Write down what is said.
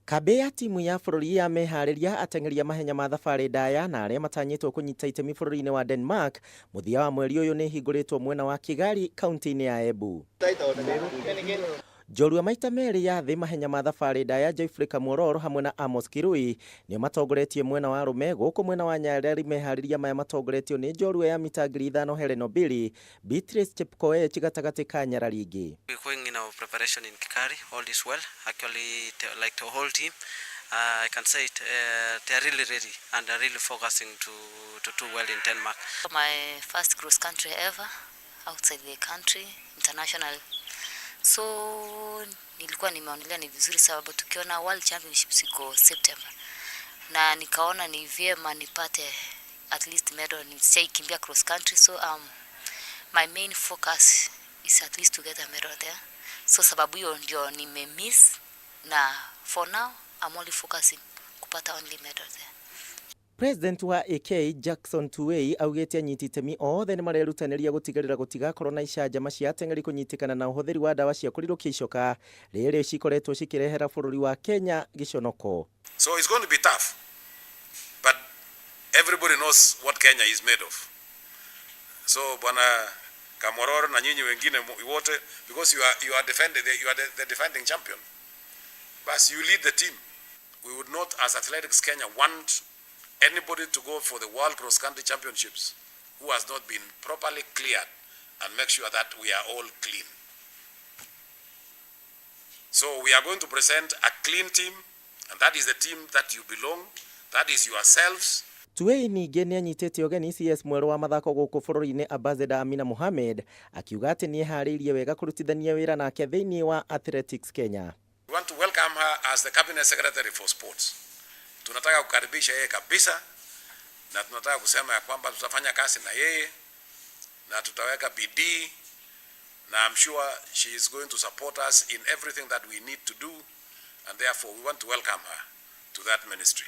Kambi ya timu ya bururi ya mehariria ateng'eri mahenya ma thabarĩ ndaya na arĩa matanyĩtwo kũnyita itemi bũrũri-inĩ wa Denmark mũthia wa mweri ũyũ nĩ hingũrĩtwo mwena wa Kigali kaunti-inĩ ya Embu. Njorua maita merĩ ya thĩ mahenya ma thabarĩ ndaya Joyfrey Kamwororo hamwe na Amos Kirui nĩo matongoretie mwena wa arũme, gũkũ mwena wa nyarĩrĩ mehariria maya matongoretio nĩ njorua ya mita 5,000 Helen Obiri, Beatrice Chepkoech gatagatĩ ka Nyararigi. Going in our preparation in Kigali, all is well. Actually, like the whole team, I can say it, they are really ready and are really focusing to do well in Denmark. My first cross country ever outside the country, international. So nilikuwa nimeonelea ni vizuri sababu tukiona World Championships iko September. Na nikaona ni vyema nipate at least medal, nisaikimbia cross country. So my main focus is at least to get a medal there. So sababu hiyo ndio nimemiss, na for now I'm only focusing kupata only medal there. President wa AK Jackson Tuwei augĩte anyiti itemi othe nĩ marerutanĩria gũtigĩrĩra gũtigakorwo na icanjama cia ateng'eri kũnyitikana na ũhũthĩri wa ndawa cia kũrirũkia icoka rĩrĩa cikoretwo cikĩrehera bũrũri wa Kenya gĩconoko. So it's going to be tough, but everybody knows what Kenya is made of. So bwana Kamwororo na nyinyi wengine wote, because you are the defending champion, but you lead the team. We would not, as Athletics Kenya, want anybody to go for the World Cross Country Championships who has not been properly cleared, and make sure that we are all clean. So we are going to present a clean team, and that is the team that you belong, that is yourselves. Tuwei ningĩ nĩ anyitĩte ũgeni CS mwerũ wa mathako gũkũ bũrũri-inĩ Ambassador Amina Mohamed, akiuga atĩ nĩ eharĩirie wega kũrutithania wĩra nake thĩinĩ wa Athletics Kenya. We want to welcome her as the Cabinet Secretary for Sports. Tunataka kukaribisha yeye kabisa, na tunataka kusema ya kwamba tutafanya kazi na yeye na tutaweka bidii, na I'm sure she is going to support us in everything that we need to do, and therefore we want to welcome her to that ministry.